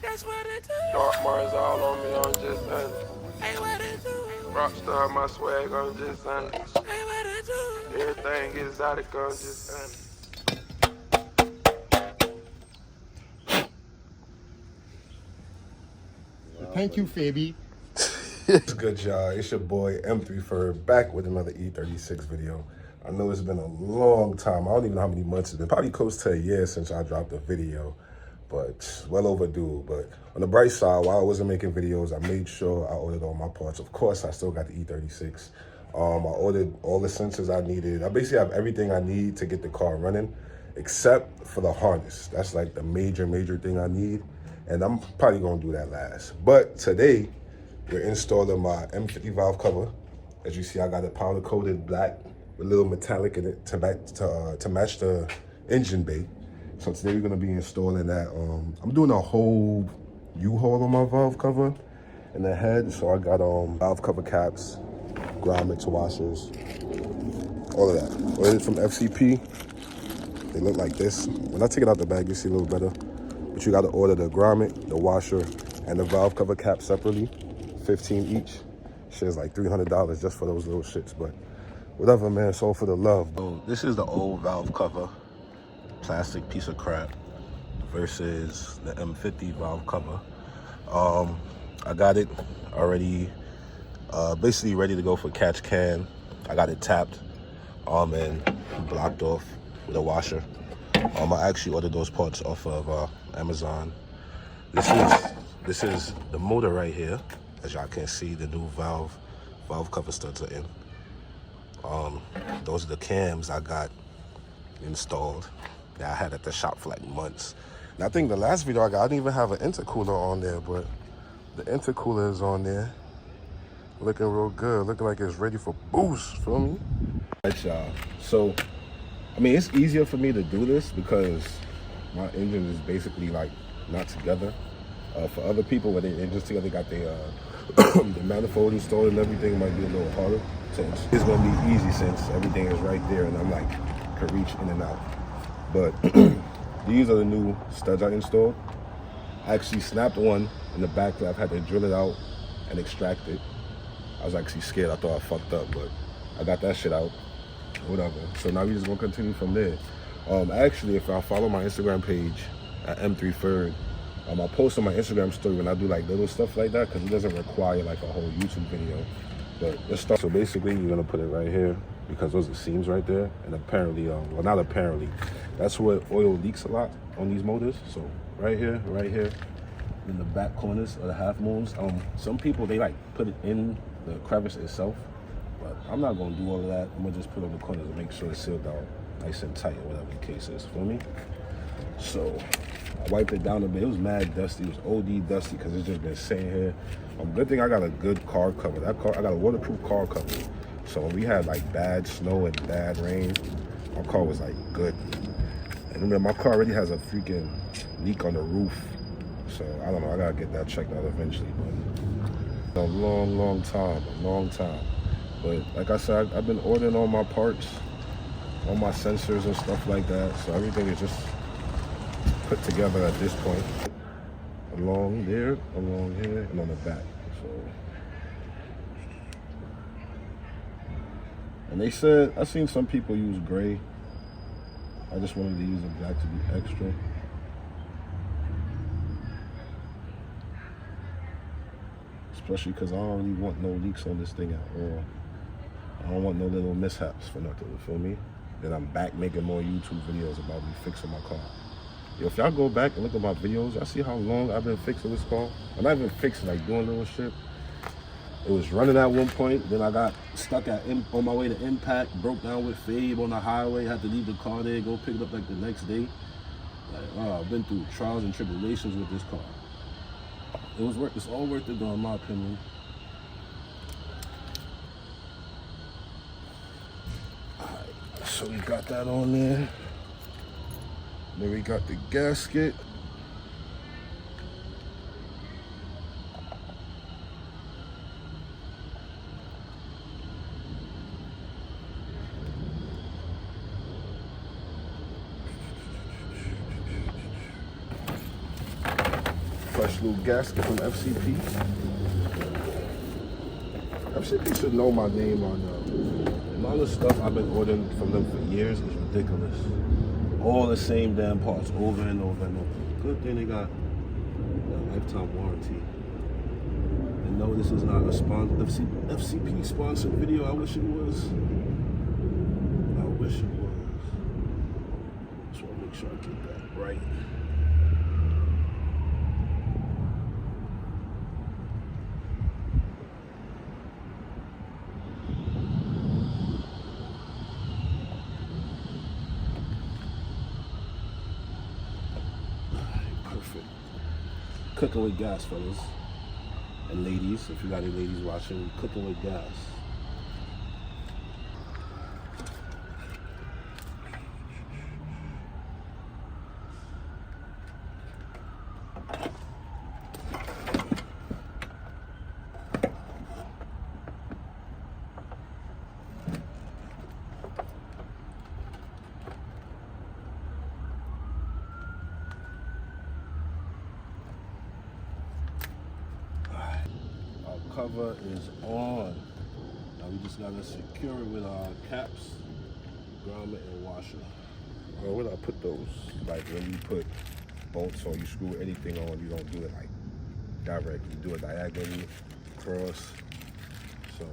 That's what it do. Dark Mars all on me, I'm just under. Hey, what it do? Rockstar, my swag, I'm just under. Hey, what it do? Everything exotic, I'm just under. Thank you, Fabi. It's good, y'all. It's your boy M34 back with another E36 video. I know it's been a long time. I don't even know how many months it's been. Probably close to a year since I dropped a video, but well overdue. But on the bright side, while I wasn't making videos, I made sure I ordered all my parts. Of course, I still got the E36. I ordered all the sensors I needed. I basically have everything I need to get the car running, except for the harness. That's like the major thing I need. And I'm probably gonna do that last. But today, we're installing my M50 valve cover. As you see, I got it powder coated black with a little metallic in it to match the engine bay. So today we're gonna be installing that. I'm doing a whole U-haul on my valve cover and the head. So I got valve cover caps, grommets, washers, all of that. Ordered from FCP. They look like this. When I take it out the bag, you see a little better. But you gotta order the grommet, the washer, and the valve cover cap separately. 15 each. Shit's like $300 just for those little shits, but whatever, man. It's all for the love. So this is the old valve cover, plastic piece of crap, versus the M50 valve cover. I got it already, basically ready to go for catch can. I got it tapped, and blocked off with a washer. I actually ordered those parts off of Amazon. This is the motor right here. As y'all can see, the new valve cover studs are in. Those are the cams I got installed that I had at the shop for like months. And I think the last video I didn't even have an intercooler on there, but the intercooler is on there. Looking real good, looking like it's ready for boost, feel me? Right, y'all. So, I mean, it's easier for me to do this because my engine is basically like not together. For other people, where their engines together, got their the manifold installed and everything, might be a little harder. So it's gonna be easy since everything is right there and I'm like, can reach in and out. But these are the new studs I installed. I actually snapped one in the back that I've had to drill it out and extract it. I was actually scared, I thought I fucked up, but I got that shit out, whatever. So now we're just gonna continue from there. Actually, if I follow my Instagram page at M34, I post on my Instagram story when I do like little stuff like that because it doesn't require like a whole YouTube video. But let's start. So basically, you're gonna put it right here because those are seams right there. And apparently, well, not apparently, that's where oil leaks a lot on these motors. So right here, in the back corners of the half moons. Some people, they like put it in the crevice itself, but I'm not gonna do all of that. I'm gonna just put it on the corners and make sure it's sealed down nice and tight or whatever the case is, feel me? So I wiped it down a bit. It was mad dusty. It was OD dusty because it's just been sitting here. Good thing I got a good car cover. I got a waterproof car cover. So when we had like bad snow and bad rain, my car was like good. And remember, my car already has a freaking leak on the roof. So I don't know. I gotta get that checked out eventually. But a long time. But like I said, I've been ordering all my parts, all my sensors and stuff like that. So everything is just put together at this point. Along there, along here, and on the back. So, and they said, I seen some people use gray. I just wanted to use the black to be extra. Especially because I don't really want no leaks on this thing at all. I don't want no little mishaps for nothing, you feel me? Then I'm back making more YouTube videos about me fixing my car. Yo, if y'all go back and look at my videos, y'all see how long I've been fixing this car? I'm not even fixing, like doing little shit. It was running at one point, then I got stuck on my way to Impact, broke down with Fabe on the highway, had to leave the car there, go pick it up like the next day. Like, I've been through trials and tribulations with this car. It's all worth it though, in my opinion. Alright, so we got that on there. Then we got the gasket. Nice little gasket from FCP. FCP should know my name on the amount of stuff I've been ordering from them for years is ridiculous. All the same damn parts over and over and over. Good thing they got a lifetime warranty. And no, this is not a FCP sponsored video. I wish it was. I wish it was. Just want to make sure I get that right. Perfect. Cooking with gas, fellas. And ladies, if you got any ladies watching, cooking with gas. Cover is on. Now we just gotta secure it with our caps, grommet, and washer. Where do I put those? Like when you put bolts or you screw anything on, you don't do it like direct. You do it diagonally across. So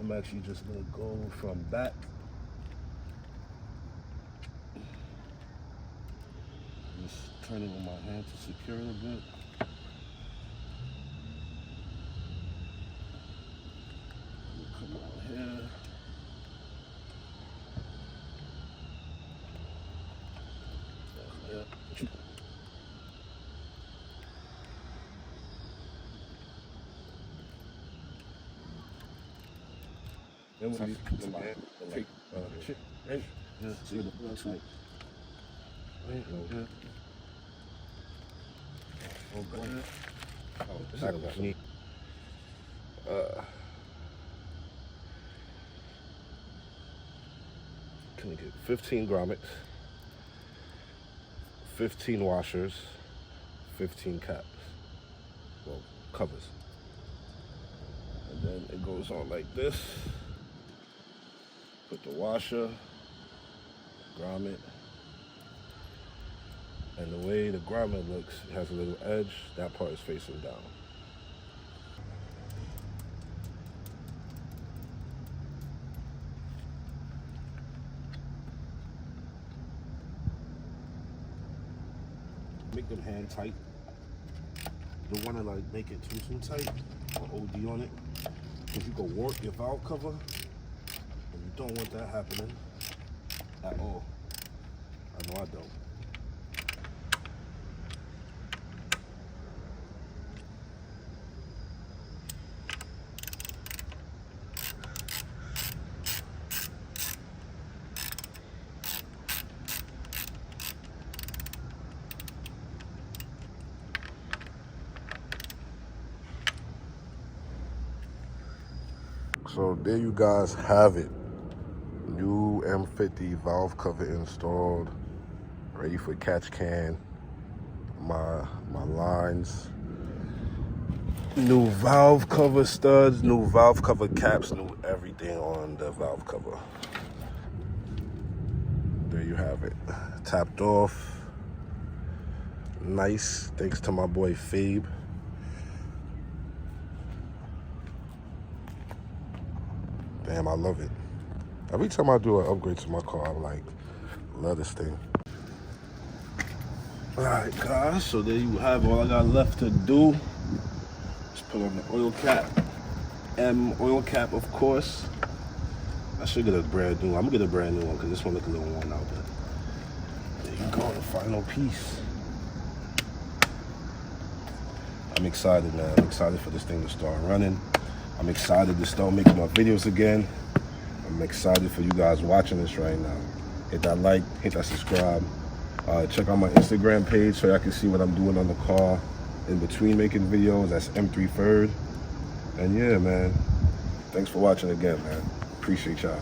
I'm actually just gonna go from back. Just turn it on my hand to secure it a bit. Then we take shit, right? Yeah, see the left side. Right, yeah. Oh, go ahead. Oh, this is what I need. Can we get 15 grommets, 15 washers, 15 caps, well, covers. And then it goes on like this. Put the washer, grommet, and the way the grommet looks, it has a little edge, that part is facing down. Make them hand tight. You don't want to like make it too tight or OD on it, because you can warp your valve cover, and you don't want that happening at all. I know I don't. So there you guys have it. New M50 valve cover installed, ready for catch can. My lines. New valve cover studs, new valve cover caps, new everything on the valve cover. There you have it. Tapped off. Nice, thanks to my boy Fabe. Damn, I love it. Every time I do an upgrade to my car, I'm like, love this thing. All right, guys, so there you have all I got left to do. Just put on the oil cap. Oil cap, of course. I should get a brand new one. I'm gonna get a brand new one because this one looks a little worn out, but there you go, the final piece. I'm excited, man. I'm excited for this thing to start running. I'm excited to start making my videos again. I'm excited for you guys watching this right now. Hit that like, hit that subscribe. Check out my Instagram page so y'all can see what I'm doing on the car in between making videos. That's M3 Third. And yeah, man, thanks for watching again, man. Appreciate y'all.